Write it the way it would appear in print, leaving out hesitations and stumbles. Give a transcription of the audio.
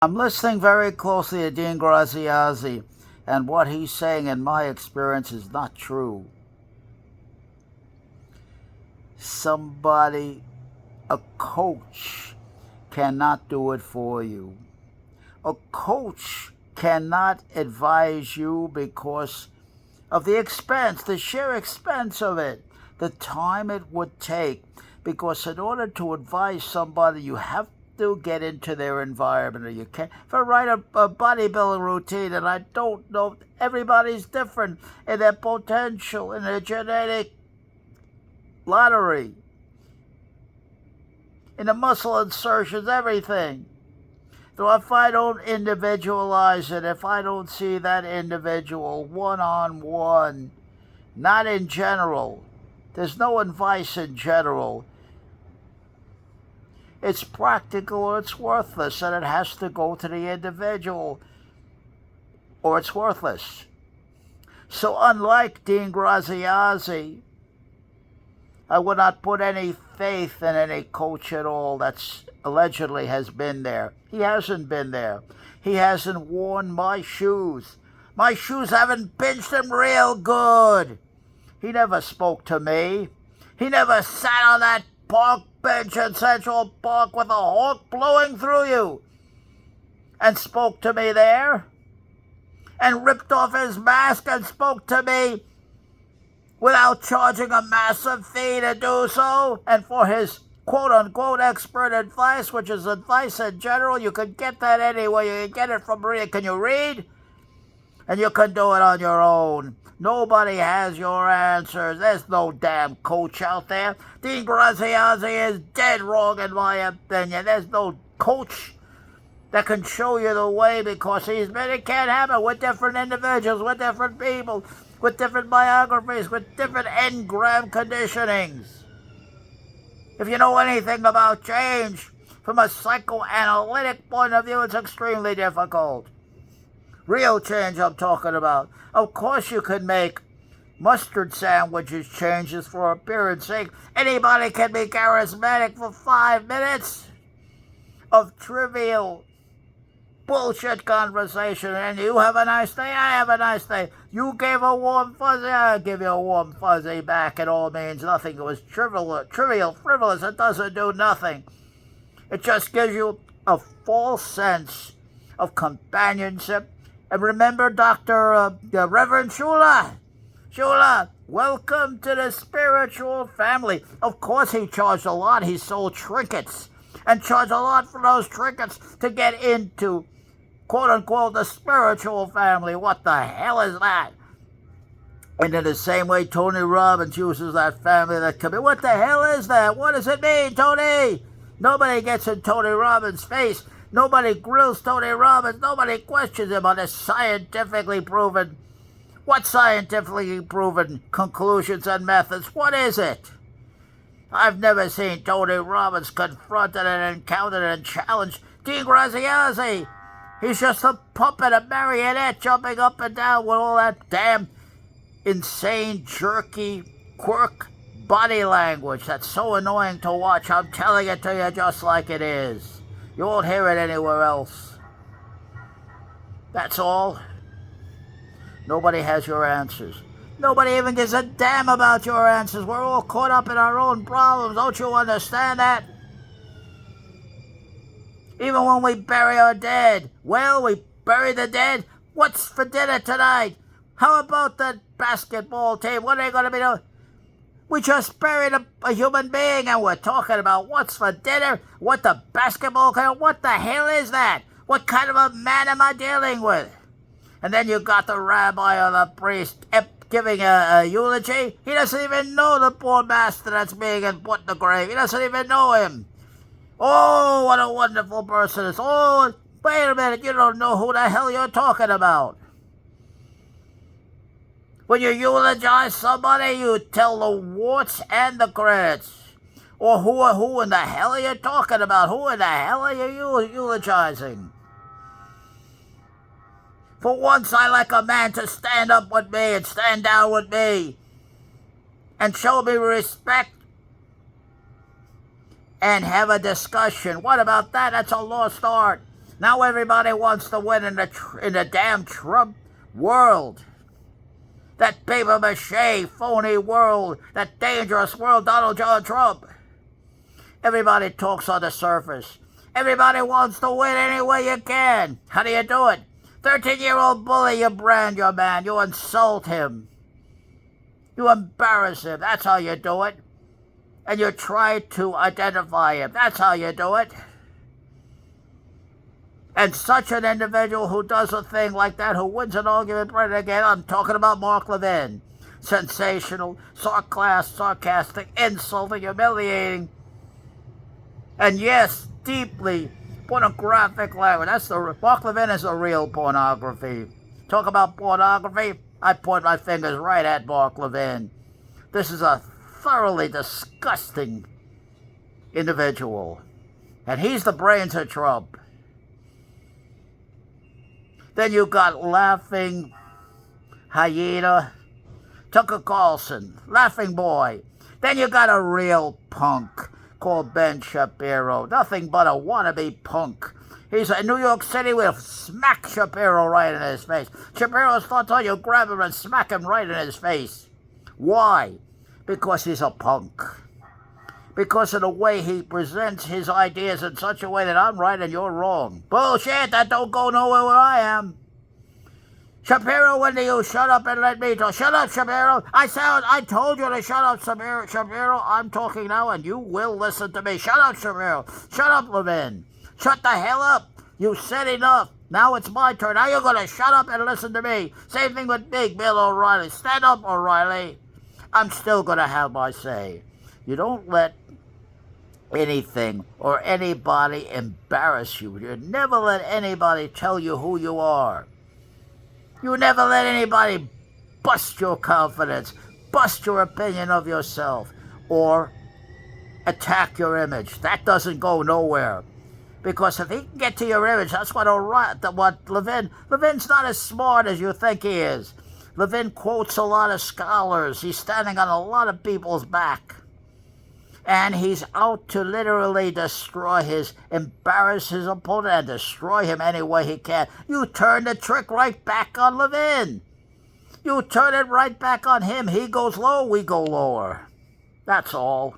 I'm listening very closely to Dean Graziazzi, and what he's saying, in my experience, is not true. A coach, cannot do it for you. A coach cannot advise you because of the expense, the sheer expense of it, the time it would take. Because in order to advise somebody, you have to get into their environment, or you can't. If I write a bodybuilding routine, and I don't know, everybody's different in their potential, in their genetic lottery, in the muscle insertions, everything. So if I don't individualize it, if I don't see that individual one-on-one, not in general, there's no advice in general. It's practical or it's worthless, and it has to go to the individual, or it's worthless. So unlike Dean Graziazzi, I would not put any faith in any coach at all that's allegedly has been there. He hasn't been there. He hasn't worn my shoes. My shoes haven't pinched him real good. He never spoke to me. He never sat on that park bench in Central Park with a hawk blowing through you and spoke to me there, and ripped off his mask and spoke to me without charging a massive fee to do so, and for his quote-unquote expert advice, which is advice in general. You can get that anywhere. You can get it from Maria. Can you read? And you can do it on your own. Nobody has your answers. There's no damn coach out there. Dean Graziazzi is dead wrong in my opinion. There's no coach that can show you the way, because it can't happen with different individuals, with different people, with different biographies, with different engram conditionings. If you know anything about change from a psychoanalytic point of view, it's extremely difficult. Real change I'm talking about. Of course you can make mustard sandwiches changes for appearance sake. Anybody can be charismatic for 5 minutes of trivial bullshit conversation, and you have a nice day, I have a nice day. You gave a warm fuzzy, I give you a warm fuzzy back. It all means nothing. It was trivial, frivolous. It doesn't do nothing. It just gives you a false sense of companionship. And remember Dr. Reverend Shula. Shula, welcome to the spiritual family. Of course he charged a lot. He sold trinkets and charged a lot for those trinkets to get into, quote-unquote, the spiritual family. What the hell is that? And in the same way, Tony Robbins uses that family that comes in. What the hell is that? What does it mean, Tony? Nobody gets in Tony Robbins' face. Nobody grills Tony Robbins. Nobody questions him on his scientifically proven, what scientifically proven conclusions and methods? What is it? I've never seen Tony Robbins confronted and encountered and challenged Dean Graziazzi. He's just a puppet, a marionette jumping up and down with all that damn insane, jerky, quirk body language that's so annoying to watch. I'm telling it to you just like it is. You won't hear it anywhere else. That's all. Nobody has your answers. Nobody even gives a damn about your answers. We're all caught up in our own problems. Don't you understand that? Even when we bury our dead. Well, we bury the dead. What's for dinner tonight? How about the basketball team? What are they going to be doing? We just buried a human being, and we're talking about what's for dinner, what the basketball can. What the hell is that? What kind of a man am I dealing with? And then you got the rabbi or the priest giving a eulogy. He doesn't even know the poor master that's being put in the grave. He doesn't even know him. Oh, what a wonderful person is. Oh, wait a minute, you don't know who the hell you're talking about. When you eulogize somebody, you tell the warts and the credits. Or who in the hell are you talking about? Who in the hell are you eulogizing? For once, I like a man to stand up with me and stand down with me and show me respect and have a discussion. What about that? That's a lost art. Now everybody wants to win in the damn Trump world. That paper-mache, phony world, that dangerous world, Donald John Trump. Everybody talks on the surface. Everybody wants to win any way you can. How do you do it? 13-year-old bully, you brand your man. You insult him. You embarrass him. That's how you do it. And you try to identify him. That's how you do it. And such an individual who does a thing like that, who wins an argument right again, I'm talking about Mark Levin. Sensational, sarcastic, insulting, humiliating, and yes, deeply pornographic language. Mark Levin is a real pornography. Talk about pornography, I point my fingers right at Mark Levin. This is a thoroughly disgusting individual. And he's the brains of Trump. Then you got Laughing Hyena, Tucker Carlson, Laughing Boy. Then you got a real punk called Ben Shapiro. Nothing but a wannabe punk. He's in New York City, will smack Shapiro right in his face. Shapiro's thoughts on you grab him and smack him right in his face. Why? Because he's a punk. Because of the way he presents his ideas in such a way that I'm right and you're wrong. Bullshit, that don't go nowhere where I am. Shapiro, when do you shut up and let me talk? Shut up, Shapiro. I told you to shut up, Shapiro. I'm talking now and you will listen to me. Shut up, Shapiro. Shut up, Levin. Shut the hell up. You said enough. Now it's my turn. Now you're going to shut up and listen to me. Same thing with Big Bill O'Reilly. Stand up, O'Reilly. I'm still going to have my say. You don't let anything or anybody embarrass you. You never let anybody tell you who you are. You never let anybody bust your confidence, bust your opinion of yourself, or attack your image. That doesn't go nowhere. Because if he can get to your image, that's what Levin's not as smart as you think he is. Levin quotes a lot of scholars. He's standing on a lot of people's back. And he's out to literally embarrass his opponent and destroy him any way he can. You turn the trick right back on Levin. You turn it right back on him. He goes low, we go lower. That's all.